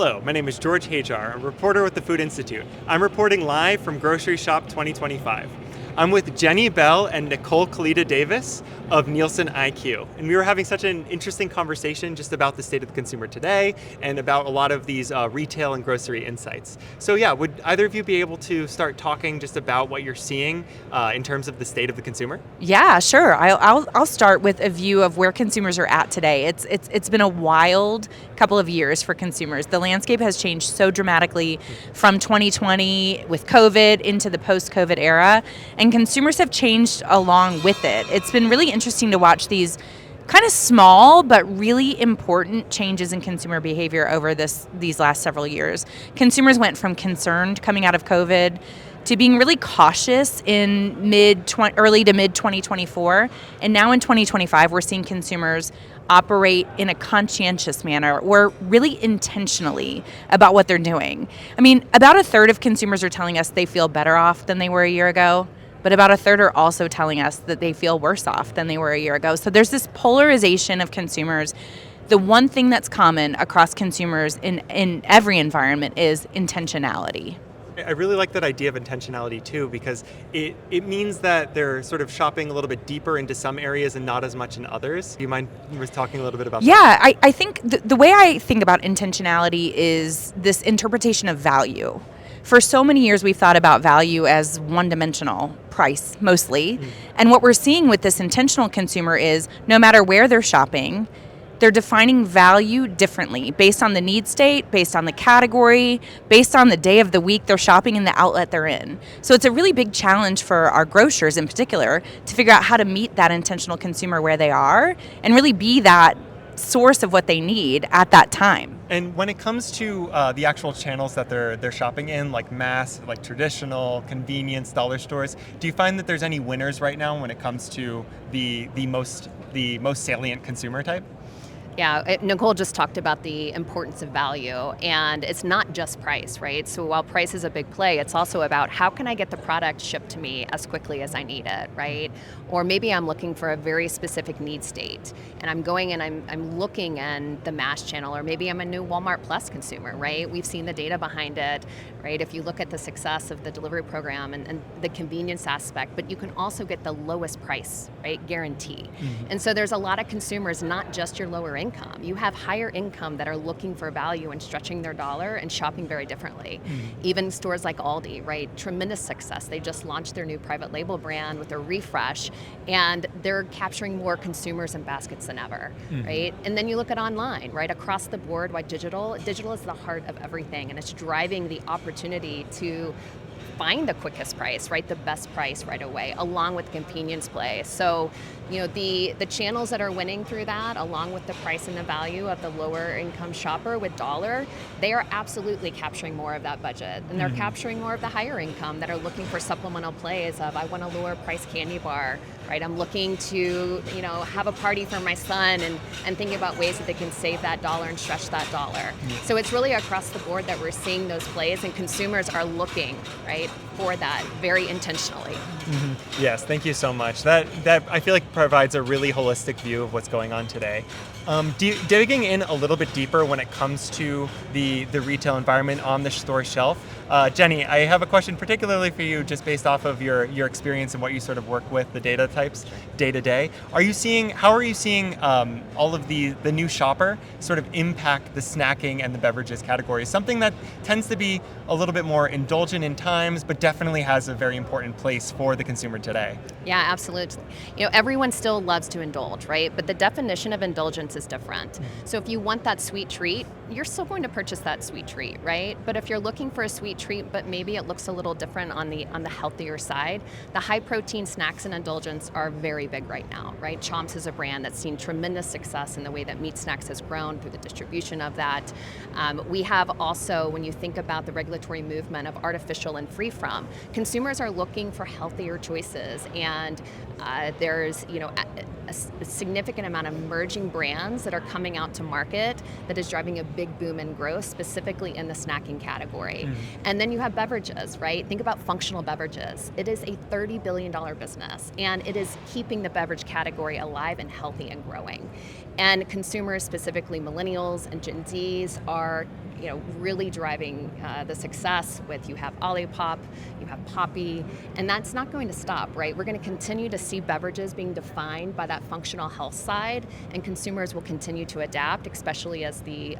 Hello, my name is 𝗟𝗲𝘁'𝗀𝗲, a reporter with the Food Institute. I'm reporting live from Groceryshop 2025. I'm with 𝗟𝗲𝘁 and 𝗂𝗏 𝗂𝗃 of NielsenIQ. And we were having such an interesting conversation just about the state of the consumer today and about a lot of these retail and grocery insights. So yeah, would either of you be able to start talking just about what you're seeing in terms of the state of the consumer? Yeah, sure. I'll start with a view of where consumers are at today. It's been a wild couple of years for consumers. The landscape has changed so dramatically from 2020 with COVID into the post-COVID era, and consumers have changed along with it. It's been really interesting to watch these kind of small but really important changes in consumer behavior over these last several years. Consumers went from concerned coming out of COVID to being really cautious in early to mid 2024, and now in 2025 we're seeing consumers operate in a conscientious manner or really intentionally about what they're doing. I mean, about a third of consumers are telling us they feel better off than they were a year ago, but about a third are also telling us that they feel worse off than they were a year ago. So there's this polarization of consumers. The one thing that's common across consumers in every environment is intentionality. I really like that idea of intentionality too, because it means that they're sort of shopping a little bit deeper into some areas and not as much in others. Do you mind talking a little bit about that? Yeah, I think the way I think about intentionality is this interpretation of value. For so many years, we've thought about value as one-dimensional, price mostly. And what we're seeing with this intentional consumer is no matter where they're shopping, they're defining value differently based on the need state, based on the category, based on the day of the week they're shopping in the outlet they're in. So it's a really big challenge for our grocers in particular to figure out how to meet that intentional consumer where they are and really be that source of what they need at that time. And when it comes to the actual channels that they're shopping in, like mass, like traditional, convenience, dollar stores, do you find that there's any winners right now when it comes to the most salient consumer type? Yeah, Nicole just talked about the importance of value, and it's not just price, right? So while price is a big play, it's also about how can I get the product shipped to me as quickly as I need it, right? Or maybe I'm looking for a very specific need state, and I'm going and I'm looking in the mass channel, or maybe I'm a new Walmart Plus consumer, right? We've seen the data behind it, right? If you look at the success of the delivery program and the convenience aspect, but you can also get the lowest price, right? Guarantee. And so there's a lot of consumers, not just your lower income. You have higher income that are looking for value and stretching their dollar and shopping very differently. Even stores like Aldi, right? Tremendous success. They just launched their new private label brand with their refresh, and they're capturing more consumers and baskets than ever, right? And then you look at online, right? Across the board, why digital is the heart of everything, and it's driving the opportunity to find the quickest price, right? The best price right away, along with convenience play. So, you know, the channels that are winning through that, along with the price and the value of the lower income shopper with dollar, they are absolutely capturing more of that budget. And they're capturing more of the higher income that are looking for supplemental plays of, I want a lower price candy bar, right? I'm looking to, you know, have a party for my son and thinking about ways that they can save that dollar and stretch that dollar. So it's really across the board that we're seeing those plays, and consumers are looking, right, for that very intentionally. Yes, thank you so much. That I feel like provides a really holistic view of what's going on today. Digging in a little bit deeper when it comes to the retail environment on the store shelf, Jenny, I have a question particularly for you, just based off of your experience and what you sort of work with, the data types day to day. How are you seeing all of the new shopper sort of impact the snacking and the beverages category? Something that tends to be a little bit more indulgent in times, but definitely has a very important place for the consumer today. Yeah, absolutely. You know, everyone still loves to indulge, right? But the definition of indulgence is different. So if you want that sweet treat, you're still going to purchase that sweet treat, right? But if you're looking for a sweet treat, but maybe it looks a little different on the healthier side, the high protein snacks and indulgence are very big right now, right? 𝗏𝗏𝘁 is a brand that's seen tremendous success in the way that meat snacks has grown through the distribution of that. We have also, when you think about the regulatory movement of artificial and free from, consumers are looking for healthier choices, and there's, you know, a significant amount of emerging brands that are coming out to market that is driving a big boom in growth, specifically in the snacking category. And then you have beverages, right? Think about functional beverages. It is a $30 billion business, and it is keeping the beverage category alive and healthy and growing. And consumers, specifically millennials and Gen Zs, are really driving the success with, you have 𝗟𝗲𝘁, you have 𝗂𝗶𝗶𝗹, and that's not going to stop, right? We're going to continue to see beverages being defined by that functional health side, and consumers will continue to adapt, especially as the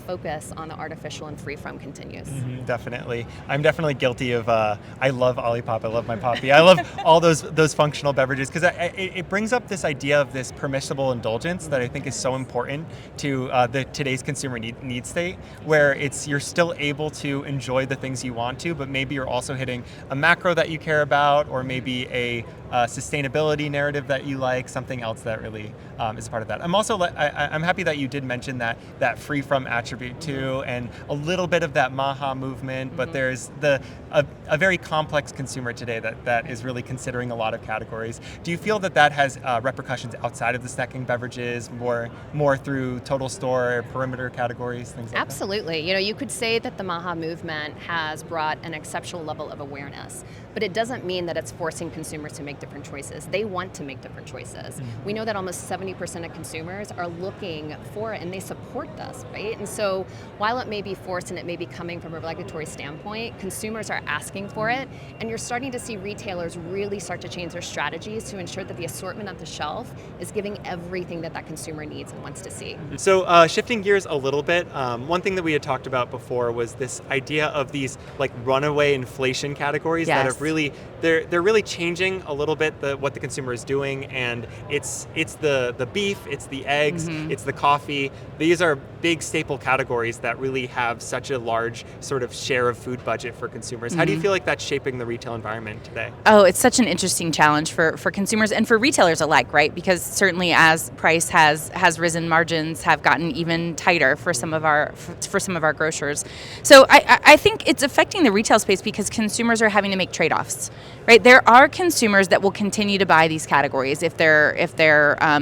focus on the artificial and free from continues. Definitely. I'm definitely guilty of, I love 𝗟𝗲𝘁, I love my 𝗂𝗶𝗶𝗹. I love all those functional beverages, because it brings up this idea of this permissible indulgence that I think is so important to today's consumer need state, where you're still able to enjoy the things you want to, but maybe you're also hitting a macro that you care about, or maybe a sustainability narrative that you like, something else that really is part of that. I'm happy that you did mention that free from attribute too, and a little bit of that MAHA movement, but there's a very complex consumer today that is really considering a lot of categories. Do you feel that has repercussions outside of the snacking beverages, more through total store, perimeter categories, things like Absolutely. that? You could say that the MAHA movement has brought an exceptional level of awareness, but it doesn't mean that it's forcing consumers to make different choices. They want to make different choices. We know that almost 70% of consumers are looking for it, and they support this, right? And so while it may be forced and it may be coming from a regulatory standpoint, consumers are asking for it, and you're starting to see retailers really start to change their strategies to ensure that the assortment at the shelf is giving everything that consumer needs and wants to see. So shifting gears a little bit, one thing that we had talked about before was this idea of these like runaway inflation categories that have really, they're really changing a little bit what the consumer is doing, and it's the beef, it's the eggs, it's the coffee. These are big staple categories that really have such a large sort of share of food budget for consumers. How do you feel like that's shaping the retail environment today? Oh, it's such an interesting challenge for consumers and for retailers alike, right? Because certainly as price has risen, margins have gotten even tighter for some of our grocers. So I think it's affecting the retail space because consumers are having to make trade-offs, right? There are consumers that will continue to buy these categories if their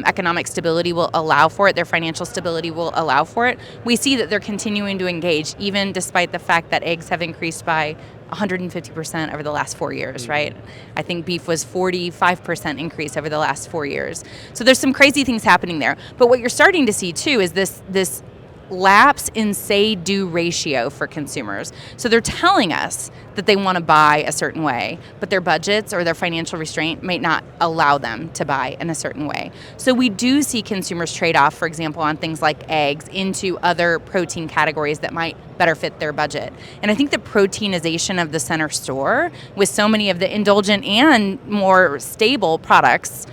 economic stability will allow for it, their financial stability will allow for it. We see that they're continuing to engage, even despite the fact that eggs have increased by 150% over the last 4 years, right? I think beef was 45% increase over the last 4 years. So there's some crazy things happening there. But what you're starting to see too is this lapse in say-do ratio for consumers. So they're telling us that they want to buy a certain way, but their budgets or their financial restraint may not allow them to buy in a certain way. So we do see consumers trade off, for example, on things like eggs into other protein categories that might better fit their budget. And I think the proteinization of the center store with so many of the indulgent and more stable products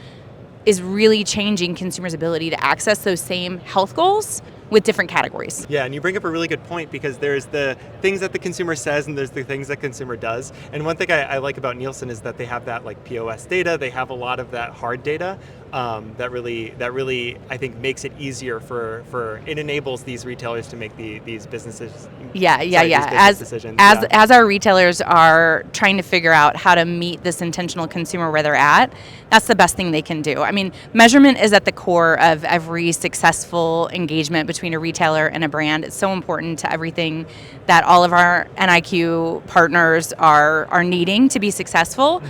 is really changing consumers' ability to access those same health goals with different categories. Yeah, and you bring up a really good point, because there's the things that the consumer says and there's the things that consumer does. And one thing I like about Nielsen is that they have that like POS data, they have a lot of that hard data that really I think makes it easier for it enables these retailers to make these businesses. Decisions. As our retailers are trying to figure out how to meet this intentional consumer where they're at, that's the best thing they can do. I mean, measurement is at the core of every successful engagement between a retailer and a brand. It's so important to everything that all of our NIQ partners are needing to be successful.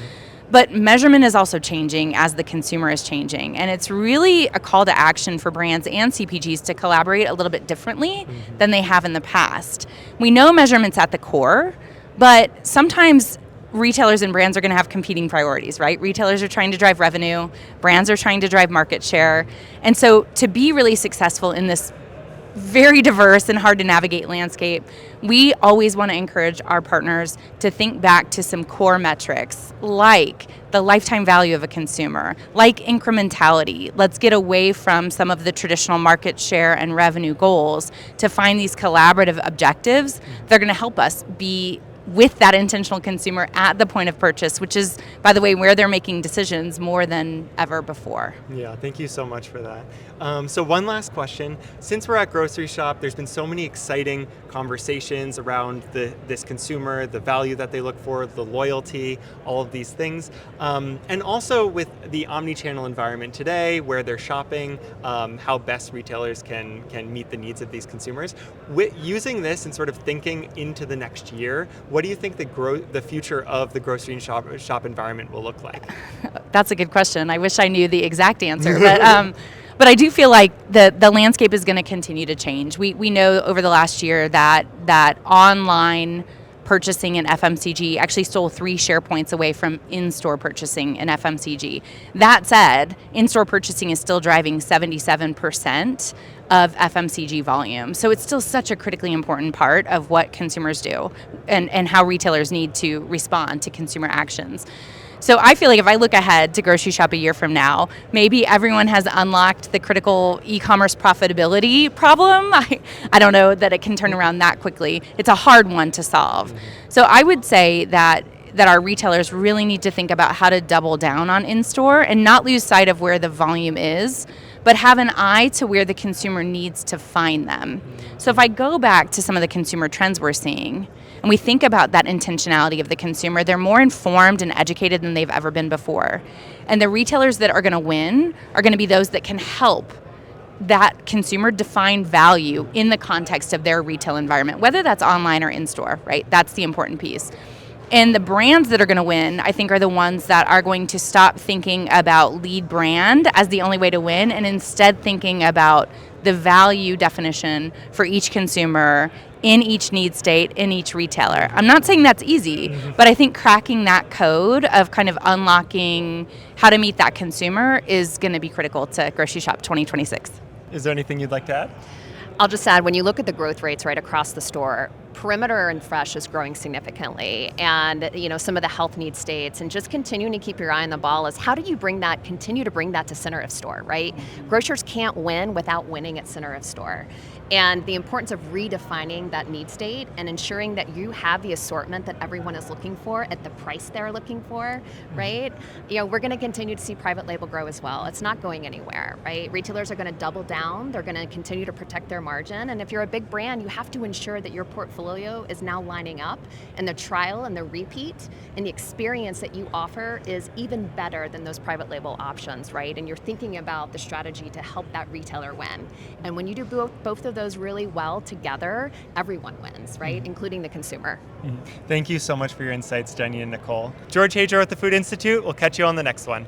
But measurement is also changing as the consumer is changing. And it's really a call to action for brands and CPGs to collaborate a little bit differently than they have in the past. We know measurement's at the core, but sometimes retailers and brands are going to have competing priorities, right? Retailers are trying to drive revenue, brands are trying to drive market share. And so to be really successful in this very diverse and hard to navigate landscape, we always want to encourage our partners to think back to some core metrics like the lifetime value of a consumer, like incrementality. Let's get away from some of the traditional market share and revenue goals to find these collaborative objectives that are going to help us be with that intentional consumer at the point of purchase, which is, by the way, where they're making decisions more than ever before. Yeah, thank you so much for that. So one last question. Since we're at Groceryshop, there's been so many exciting conversations around this consumer, the value that they look for, the loyalty, all of these things. And also with the omni-channel environment today, where they're shopping, how best retailers can meet the needs of these consumers. Using this and sort of thinking into the next year, what do you think the future of the grocery and shop environment will look like? That's a good question. I wish I knew the exact answer, but But I do feel like the landscape is going to continue to change. We know over the last year that online purchasing in FMCG actually stole 3 share points away from in-store purchasing in FMCG. That said, in-store purchasing is still driving 77% of FMCG volume. So it's still such a critically important part of what consumers do and how retailers need to respond to consumer actions. So I feel like if I look ahead to Groceryshop a year from now, maybe everyone has unlocked the critical e-commerce profitability problem. I don't know that it can turn around that quickly. It's a hard one to solve. So I would say that our retailers really need to think about how to double down on in-store and not lose sight of where the volume is, but have an eye to where the consumer needs to find them. So if I go back to some of the consumer trends we're seeing, and we think about that intentionality of the consumer, they're more informed and educated than they've ever been before. And the retailers that are going to win are going to be those that can help that consumer define value in the context of their retail environment, whether that's online or in-store, right? That's the important piece. And the brands that are going to win, I think, are the ones that are going to stop thinking about lead brand as the only way to win and instead thinking about the value definition for each consumer in each need state, in each retailer. I'm not saying that's easy, but I think cracking that code of kind of unlocking how to meet that consumer is going to be critical to Groceryshop 2026. Is there anything you'd like to add? I'll just add, when you look at the growth rates right across the store, perimeter and fresh is growing significantly, and some of the health need states, and just continuing to keep your eye on the ball is how do you continue to bring that to center of store, right? Grocers can't win without winning at center of store. And the importance of redefining that need state and ensuring that you have the assortment that everyone is looking for at the price they're looking for, right? We're going to continue to see private label grow as well. It's not going anywhere, right? Retailers are going to double down. They're going to continue to protect their margin. And if you're a big brand, you have to ensure that your portfolio is now lining up, and the trial and the repeat and the experience that you offer is even better than those private label options, right? And you're thinking about the strategy to help that retailer win. And when you do both of those really well together, everyone wins, right? Including the consumer. Thank you so much for your insights, Jenny and Nicole. George Hager at the Food Institute. We'll catch you on the next one.